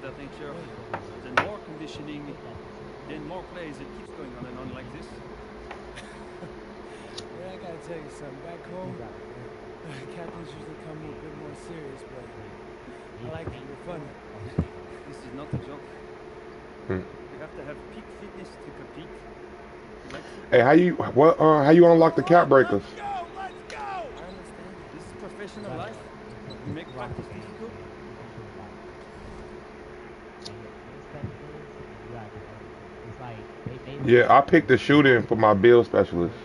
that nature, then more conditioning, then more plays. It keeps going on and on like this. Yeah, I gotta tell you something. Back home, captains usually come a bit more serious, but I like it. You're funny. This is not a joke. You have to have peak fitness to compete. Like Hey, how you unlock the cap breakers? Let's go! Let's go! I understand. this is professional life. You make practice difficult. Yeah, I picked the shooting for my build specialist.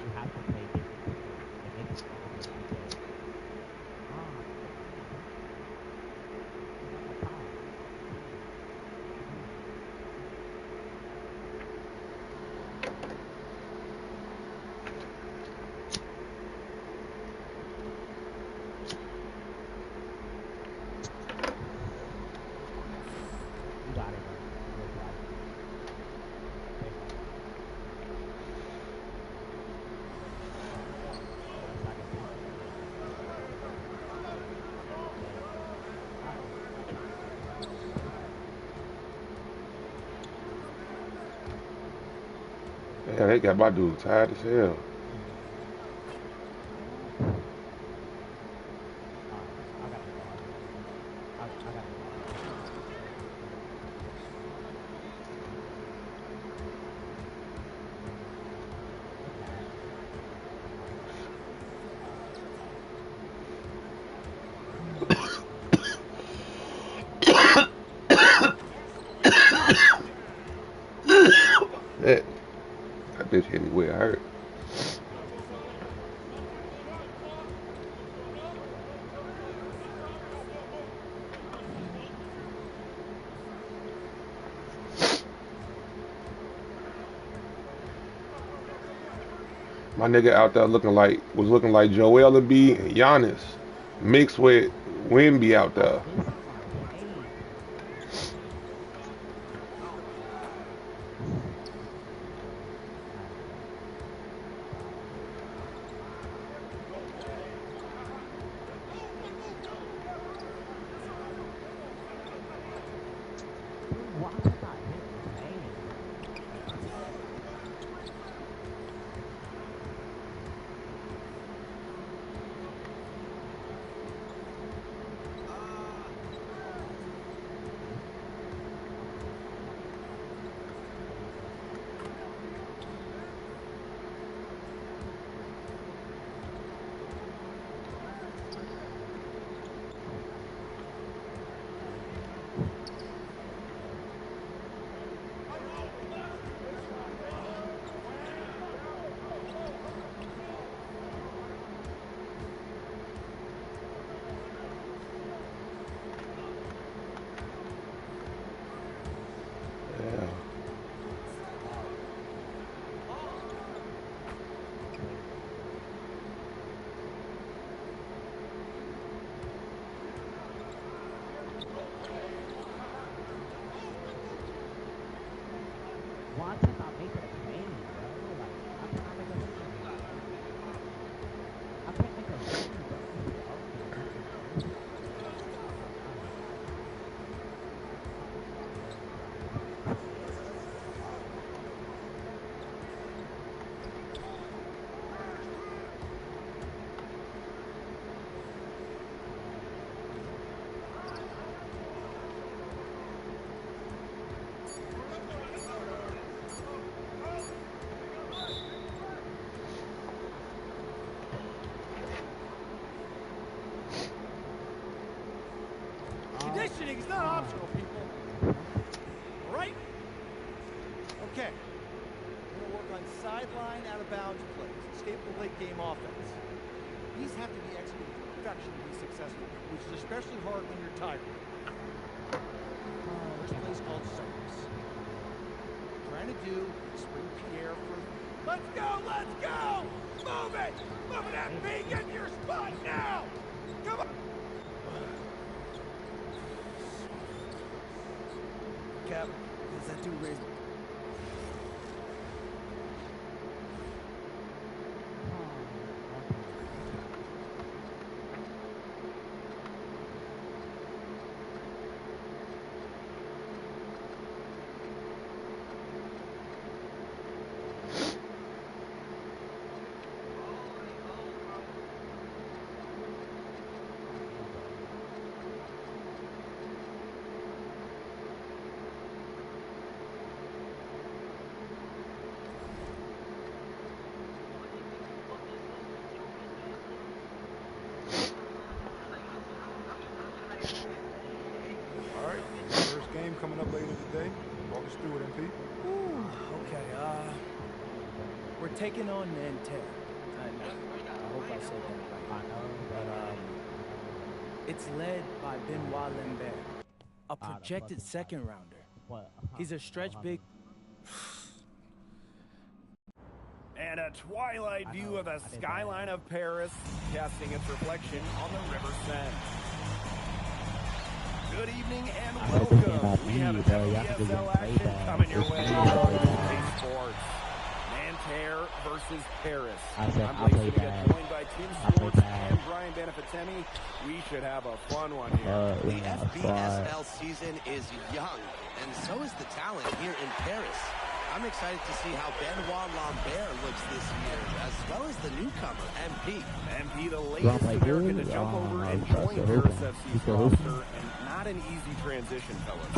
Yeah, they got my dude tired as hell. That, that bitch hit me where it hurt. My nigga out there looking like Joel Embiid and Giannis mixed with Wimby out there. Yeah. Conditioning is not optional, people. All right? Okay. We're going to work on sideline, out-of-bounds plays. Escape the late-game offense. These have to be executed to perfection to be successful, which is especially hard when you're tired. This play's called service. Trying to do is spring Pierre for... Let's go! Let's go! Move it! Move it, FP! Get in your spot now! Come on! Cap, is that dude raised? right. First game coming up later today. Walk us through it, MP. Okay, we're taking on Nanterre. I hope I said that right. But it's led by Benoit Lambert, a projected second rounder. He's a stretch big. And a twilight view of the skyline of Paris, casting its reflection on the River Seine. Good evening and welcome. We have a WSL action coming your way on Sports. Nanterre versus Paris. I'm Blake Siga, joined by Tim Sports and Brian Benefitemi. We should have a fun one here. The FBSL season is young, and so is the talent here in Paris. I'm excited to see how Benoit Lambert looks this year, as well as the newcomer, MP. MP, the latest American to jump over and join Paris FC's roster, and not an easy transition, fellas.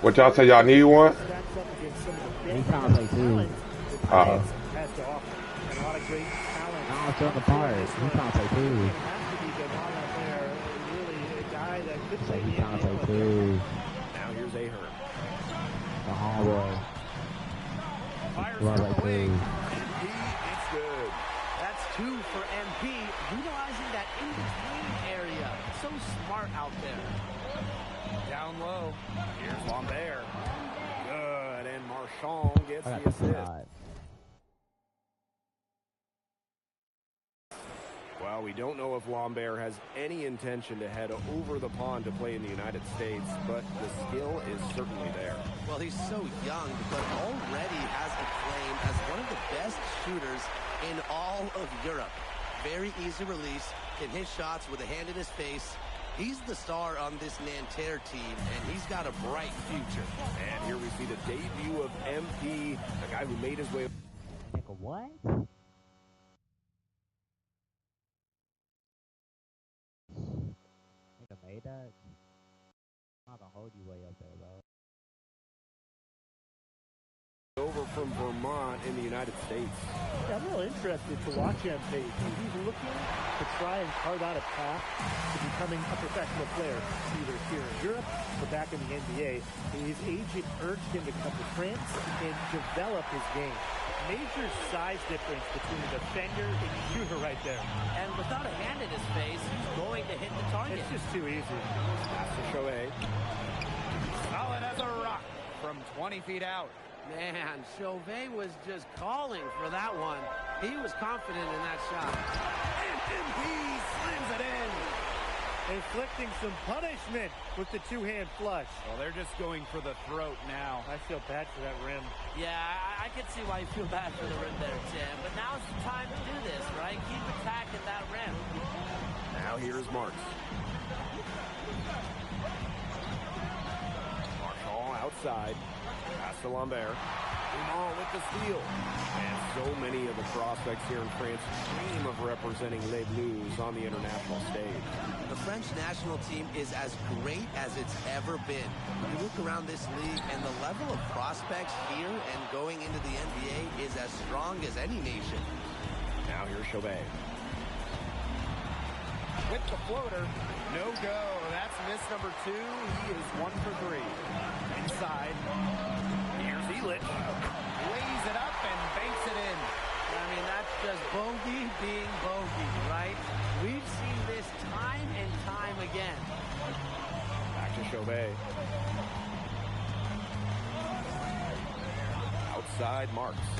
What y'all say? Y'all need one? He can't play too. Has to offer. And a lot of great talent. No, it's on the part. He can't play too. He can't play too. Now here's Ahern. The hallway. Fires from the wing. MP, it's good. That's 2 for MP, utilizing that in-between area. So smart out there. Down low. Here's Lambert. Good, and Marchand gets the assist. Well, we don't know if Lambert has any intention to head over the pond to play in the United States, but the skill is certainly there. Well, he's so young, but already has a claim as one of the best shooters in all of Europe. Very easy release, can hit shots with a hand in his face. He's the star on this Nanterre team, and he's got a bright future. And here we see the debut of MP, the guy who made his way. Like a what? Nigga made that? I'm not gonna hold you way up there, bro. Over from Vermont in the United States. Yeah, I'm real interested to watch MP. He's looking to try and carve out a path to becoming a professional player, either here in Europe or back in the NBA. His agent urged him to come to France and develop his game. Major size difference between the defender and the shooter right there. And without a hand in his face, he's going to hit the target. It's just too easy. Pass to Chauvet. Solid as a rock from 20 feet out. Man, Chauvet was just calling for that one. He was confident in that shot. And MP slams it in. Inflicting some punishment with the two-hand flush. Well, they're just going for the throat now. I feel bad for that rim. Yeah, I can see why you feel bad for the rim there, Tim. But now's the time to do this, right? Keep attacking that rim. Now here's Marks. Marchand outside. Pass to Lambert. Dumont with the steal. And so many of the prospects here in France dream of representing Les Bleus on the international stage. The French national team is as great as it's ever been. You look around this league, and the level of prospects here and going into the NBA is as strong as any nation. Now here's Chauvet. With the floater. No go. That's miss number 2. He is 1 for 3. Inside. Here's Illich. Lays it up and banks it in. I mean, that's just bogey being bogey, right? We've seen this time and time again. Back to Chauvet. Outside Marks.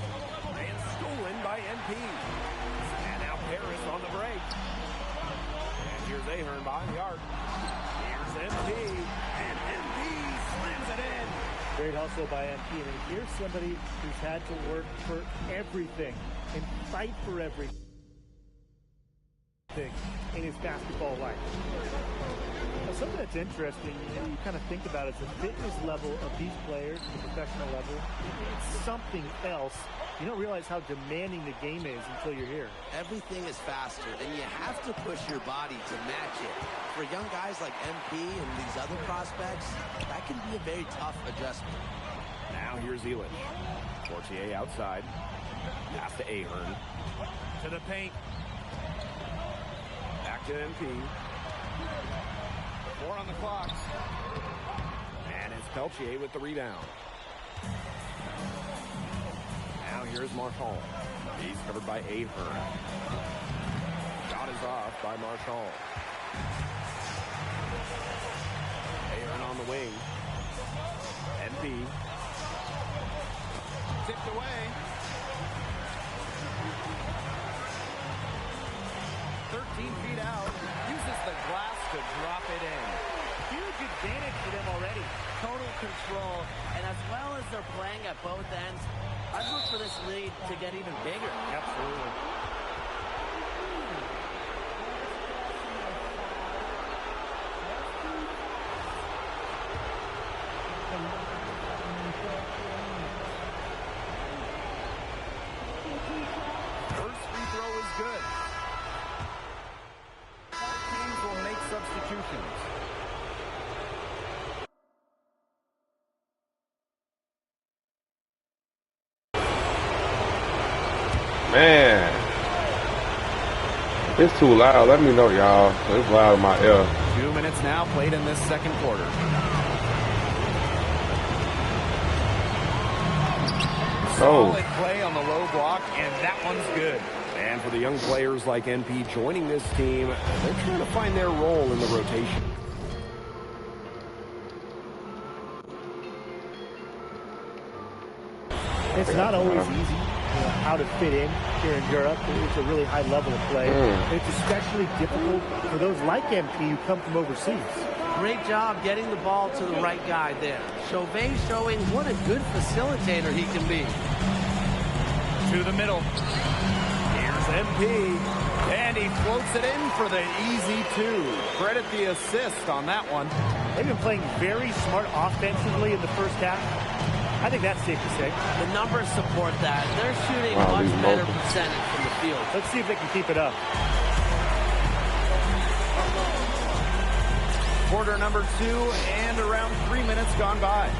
And stolen by MP. And now Paris on the break. And here's Ahern behind the arc. Here's MP. And MP slams it in. Great hustle by MP. And here's somebody who's had to work for everything and fight for everything in his basketball life. Now, something that's interesting, you kind of think about it, is the fitness level of these players at the professional level. It's something else. You don't realize how demanding the game is until you're here. Everything is faster, and you have to push your body to match it. For young guys like MP and these other prospects, that can be a very tough adjustment. Now here's Illich. Fortier outside. Pass to Ahern. To the paint. Back Back to MP. 4 on the clock. And it's Peltier with the rebound. Now here's Marshall. He's covered by Ahern. Shot is off by Marshall. Ahern on the wing. MP. Tipped away. 13 feet out. Uses the glass to drop it in. Huge advantage for them already. Total control, and as well as they're playing at both ends, I'd look for this lead to get even bigger. Absolutely. First free throw is good. Teams will make substitutions. Man, it's too loud. Let me know, y'all. It's loud in my ear. 2 minutes now played in this second quarter. Solid play on the low block, and that one's good. And for the young players like NP joining this team, they're trying to find their role in the rotation. It's not always easy how to fit in here in Europe. It's a really high level of play. It's especially difficult for those like MP who come from overseas. Great job getting the ball to the right guy there. Chauvet showing what a good facilitator he can be. To the middle. Here's MP. And he floats it in for the easy 2. Credit the assist on that one. They've been playing very smart offensively in the first half. I think that's safe to say. The numbers support that. They're shooting much better percentage from the field. Let's see if they can keep it up. Quarter number 2 and around 3 minutes gone by.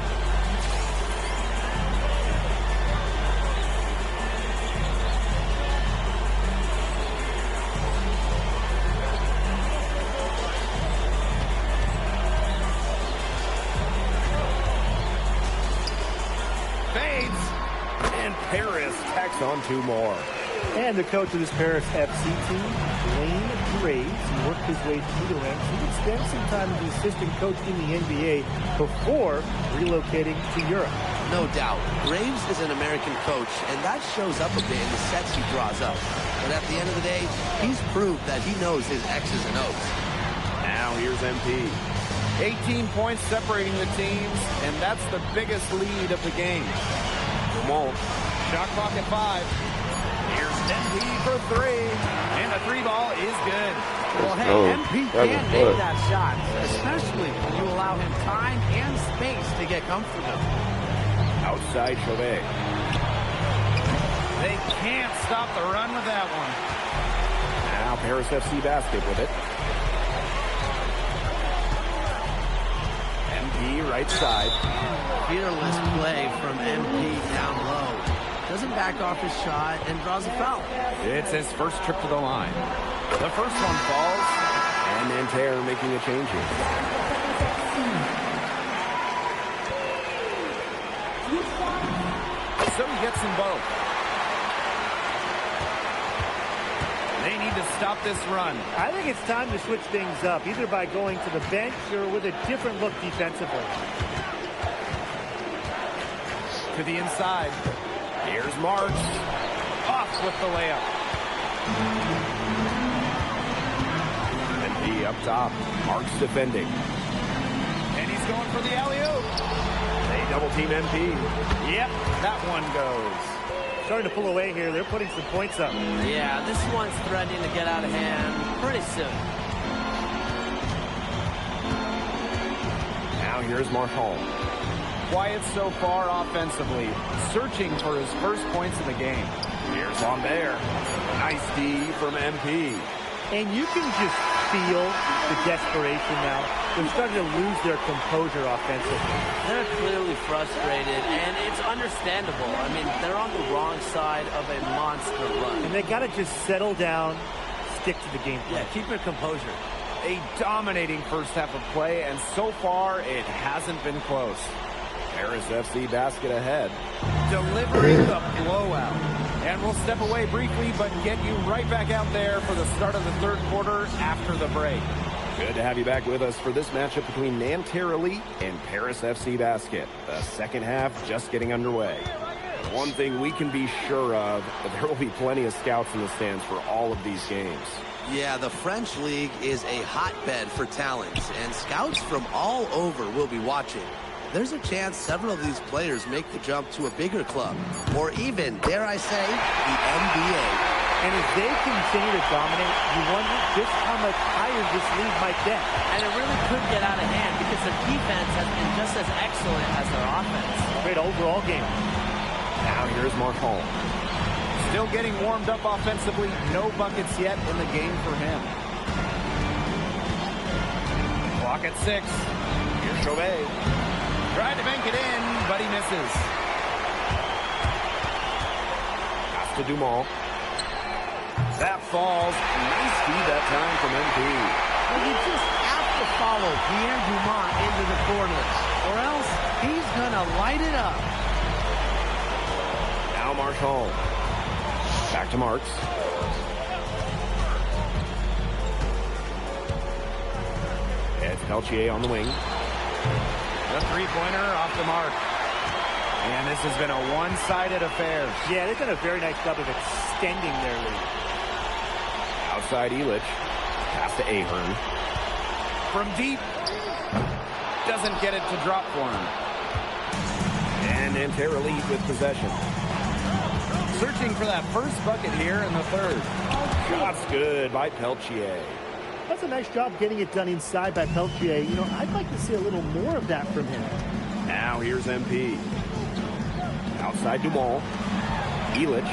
Paris tacks on 2 more. And the coach of this Paris FC team, Wayne Graves, he worked his way through the ranks. He would spend some time as the assistant coach in the NBA before relocating to Europe. No doubt. Graves is an American coach, and that shows up a bit in the sets he draws up. But at the end of the day, he's proved that he knows his X's and O's. Now here's MP. 18 points separating the teams, and that's the biggest lead of the game. Won't. Shot clock at 5. Here's MP for 3. And the 3 ball is good. Well, hey, MP can make that shot, especially when you allow him time and space to get comfortable. Outside Chauvet. They can't stop the run with that one. Now Paris FC basket with it. MP right side. Fearless play from MP down low. Doesn't back off his shot and draws a foul. It's his first trip to the line. The first one falls, and Nanterre making a change here. So he gets them both. They need to stop this run. I think it's time to switch things up, either by going to the bench or with a different look defensively. To the inside. Here's Marks. Off with the layup. MP up top. Marks defending. And he's going for the alley-oop. They double team MP. Yep, that one goes. Starting to pull away here. They're putting some points up. Yeah, this one's threatening to get out of hand pretty soon. Now here's Marshall. Quiet so far offensively, searching for his first points in the game. Here's Lambert. Nice D from MP. And you can just feel the desperation now. They're starting to lose their composure offensively. They're clearly frustrated, and it's understandable. I mean, they're on the wrong side of a monster run. And they got to just settle down, stick to the game plan. Yeah, keep your composure. A dominating first half of play, and so far it hasn't been close. Paris FC basket ahead, delivering the blowout. And we'll step away briefly, but get you right back out there for the start of the third quarter after the break. Good to have you back with us for this matchup between Nanterre Elite and Paris FC Basket. The second half just getting underway. One thing we can be sure of, there will be plenty of scouts in the stands for all of these games. Yeah, the French League is a hotbed for talent, and scouts from all over will be watching. There's a chance several of these players make the jump to a bigger club, or even, dare I say, the NBA. And if they continue to dominate, you wonder just how much higher this league might get. And it really could get out of hand because their defense has been just as excellent as their offense. Great overall game. Now here's Marchand. Still getting warmed up offensively. No buckets yet in the game for him. Clock at 6. Here's Chauvet. Tried to bank it in, but he misses. Pass to Dumont. That falls. Nice feed that time from MP. Well, you just have to follow Pierre Dumont into the corner, or else he's going to light it up. Now Marchand. Back to Marks. It's Peltier on the wing. The three-pointer off the mark. And this has been a one-sided affair. Yeah, they've done a very nice job of extending their lead. Outside Illich. Pass to Ahern. From deep. Doesn't get it to drop for him. And Nanterre Elite with possession. Searching for that first bucket here in the third. Shot's good by Peltier. That's a nice job getting it done inside by Peltier. You know, I'd like to see a little more of that from him. Now here's MP. Outside Dumont. Illich.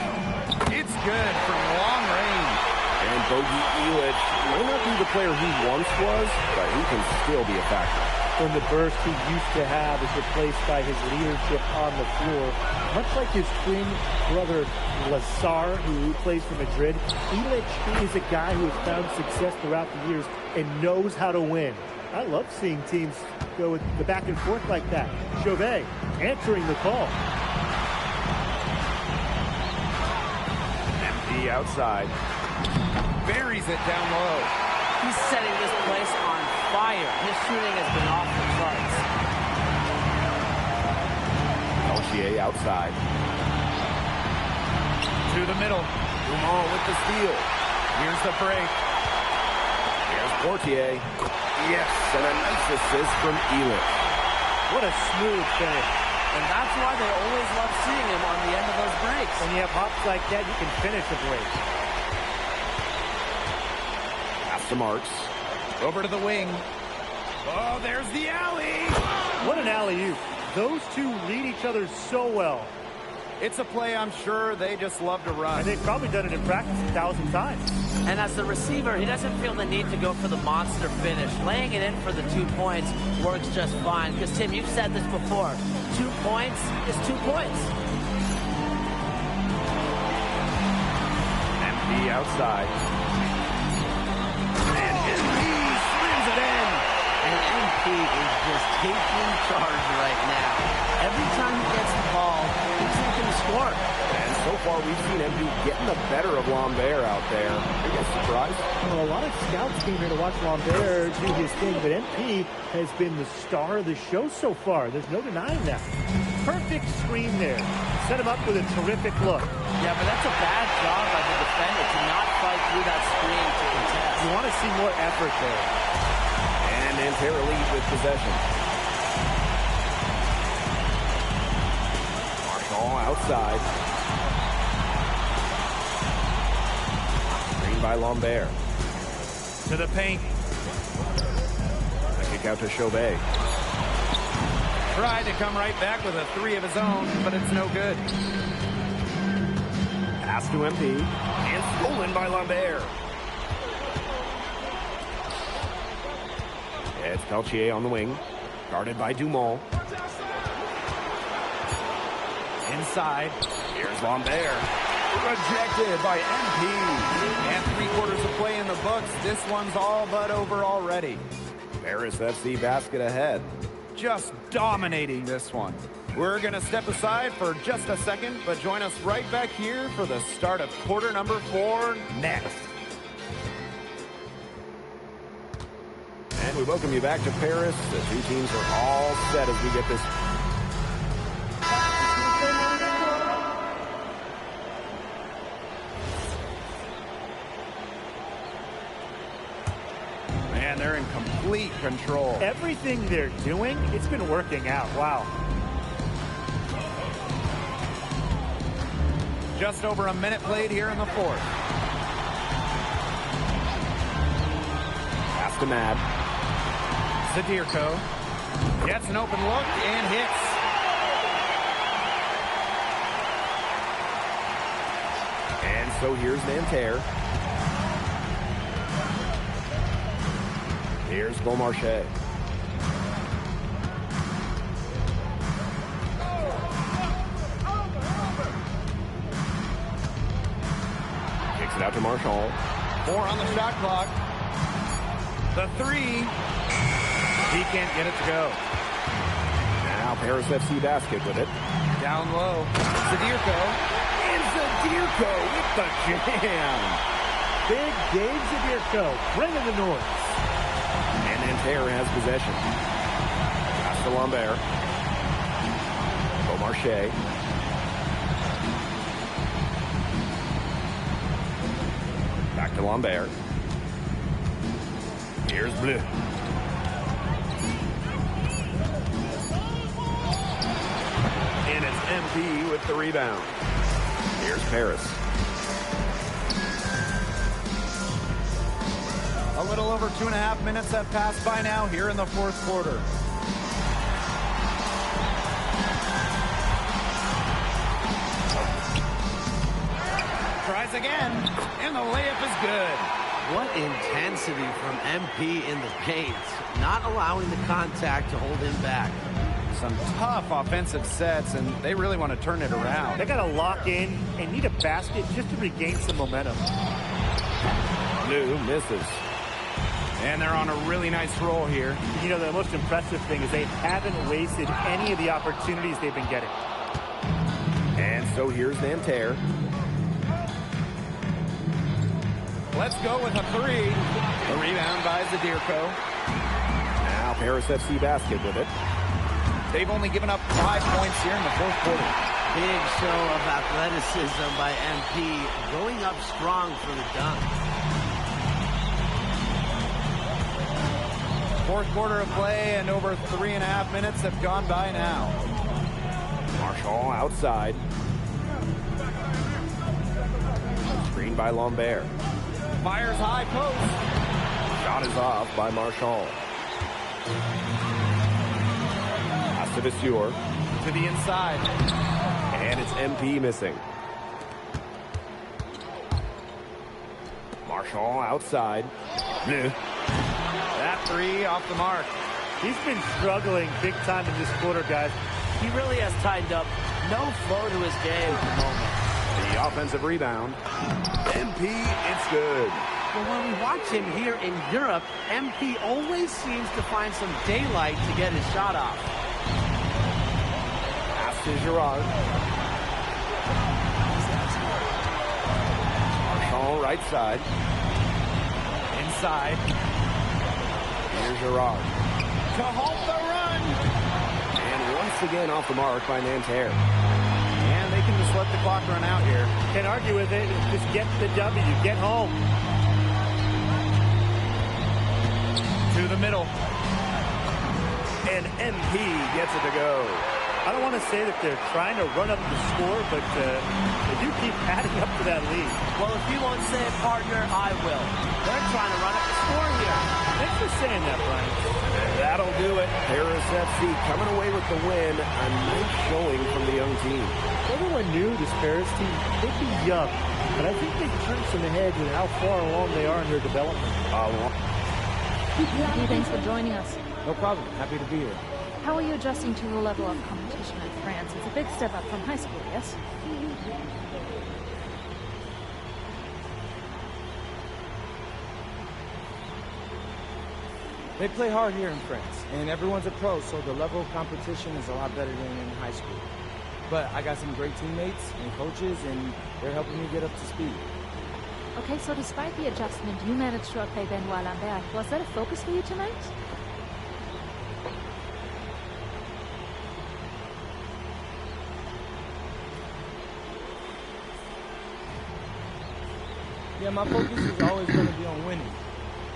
It's good from long range. And Bogey Illich may not be the player he once was, but he can still be a factor. From the burst he used to have is replaced by his leadership on the floor. Much like his twin brother Lazar, who plays for Madrid, Illich is a guy who has found success throughout the years and knows how to win. I love seeing teams go with the back and forth like that. Chauvet answering the call. MP outside. Buries it down low. He's setting this place on fire. His shooting has been off the charts. Peltier outside. To the middle. Dumont with the steal. Here's the break. Here's Portier. Yes, and a nice assist from Illich. What a smooth finish. And that's why they always love seeing him on the end of those breaks. When you have hops like that, you can finish a break. To Marks. Over to the wing. Oh, there's the alley. What an alley-oop. Those two read each other so well. It's a play I'm sure they just love to run. And they've probably done it in practice 1,000 times. And as the receiver, he doesn't feel the need to go for the monster finish. Laying it in for the 2 points works just fine. Because, Tim, you've said this before. 2 points is 2 points. MP outside. Is just taking charge right now. Every time he gets the ball, he's looking to score. And so far, we've seen MP getting the better of Lambert out there. Are you surprised? Well, a lot of scouts came here to watch Lambert do his thing, but MP has been the star of the show so far. There's no denying that. Perfect screen there. Set him up with a terrific look. Yeah, but that's a bad job by the defender to not fight through that screen to contest. You want to see more effort there. Nanterre Elite with possession. Marchand outside. Screen by Lambert. To the paint. A kick out to Chauvet. Tried to come right back with a 3 of his own, but it's no good. Pass to MP. And stolen by Lambert. It's Peltier on the wing, guarded by Dumont. Inside, here's Lambert. Rejected by MP. And 3/4 of play in the books. This one's all but over already. Paris FC basket ahead. Just dominating this one. We're going to step aside for just a second, but join us right back here for the start of quarter number 4 next. And we welcome you back to Paris. The two teams are all set as we get this. Man, they're in complete control. Everything they're doing, it's been working out. Wow. Just over a minute played here in the fourth. Pass to Mad. Zadirko gets an open look and hits. And so here's Nanterre. Here's Beaumarchais. Kicks it out to Marshall. 4 on the shot clock. The 3. He can't get it to go. Now Paris FC basket with it. Down low. Zadirko. And Zadirko with the jam. Big Dave Zadirko bringing the noise. And Nanterre has possession. Pass to Lambert. Beaumarchais. Back to Lambert. Here's Bleu. And it's MP with the rebound. Here's Paris. A little over 2.5 minutes have passed by now here in the fourth quarter. Tries again, and the layup is good. What intensity from MP in the paint, not allowing the contact to hold him back. Some tough offensive sets, and they really want to turn it around. They got to lock in and need a basket just to regain some momentum. Bleu misses. And they're on a really nice roll here. You know, the most impressive thing is they haven't wasted any of the opportunities they've been getting. And so here's Nanterre. Let's go with a 3. A rebound by Zadirko. Now Paris FC basket with it. They've only given up 5 points here in the fourth quarter. Big show of athleticism by MP, going up strong for the dunk. Fourth quarter of play, and over 3.5 minutes have gone by now. Marshall outside. Screened by Lambert. Fires high post. Shot is off by Marshall. Pass to Vasseur. To the inside. And it's MP missing. Marshall outside. That 3 off the mark. He's been struggling big time in this quarter, guys. He really has tightened up. No flow to his game at the moment. The offensive rebound. MP, it's good. But when we watch him here in Europe, MP always seems to find some daylight to get his shot off. Pass to Girard. Marshall right side. Inside. Here's Girard. To halt the run. And once again off the mark by Nanterre. And they can just let the clock run out here. Can't argue with it. Just get the W. Get home. To the middle. And MP gets it to go. I don't want to say that they're trying to run up the score, but they do keep adding up to that lead. Well, if you won't say it, partner, I will. They're trying to run up the score here. Thanks for saying that, Brian. That'll do it. Paris FC coming away with the win. A nice showing from the young team. Everyone knew this Paris team, they'd be young, but I think they've turned some heads in how far along they are in their development. Thanks for joining us. No problem. Happy to be here. How are you adjusting to the level of competition in France? It's a big step up from high school, yes? They play hard here in France, and everyone's a pro, so the level of competition is a lot better than in high school. But I got some great teammates and coaches, and they're helping me get up to speed. Okay, so despite the adjustment, you managed to outplay Benoit Lambert. Was that a focus for you tonight? Yeah, my focus is always going to be on winning.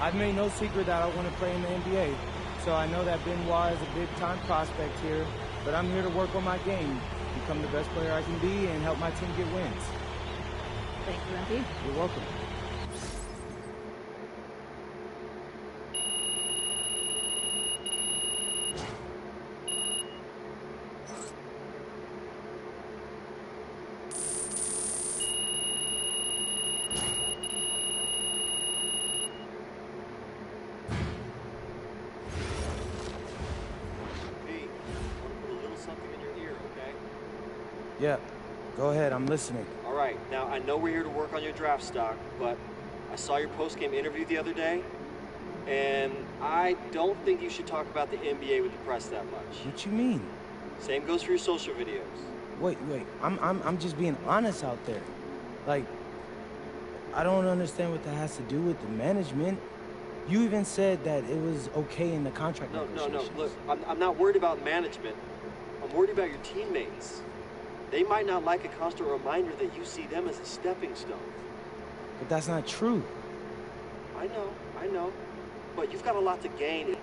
I've made no secret that I want to play in the NBA, so I know that Benoit is a big-time prospect here, but I'm here to work on my game, become the best player I can be, and help my team get wins. Thank you, Andy. You're welcome. Yeah, go ahead, I'm listening. All right, now I know we're here to work on your draft stock, but I saw your post-game interview the other day, and I don't think you should talk about the NBA with the press that much. What you mean? Same goes for your social videos. Wait, I'm just being honest out there. Like, I don't understand what that has to do with the management. You even said that it was okay in the contract negotiations. No, look, I'm not worried about management. I'm worried about your teammates. They might not like a constant reminder that you see them as a stepping stone. But that's not true. I know. But you've got a lot to gain.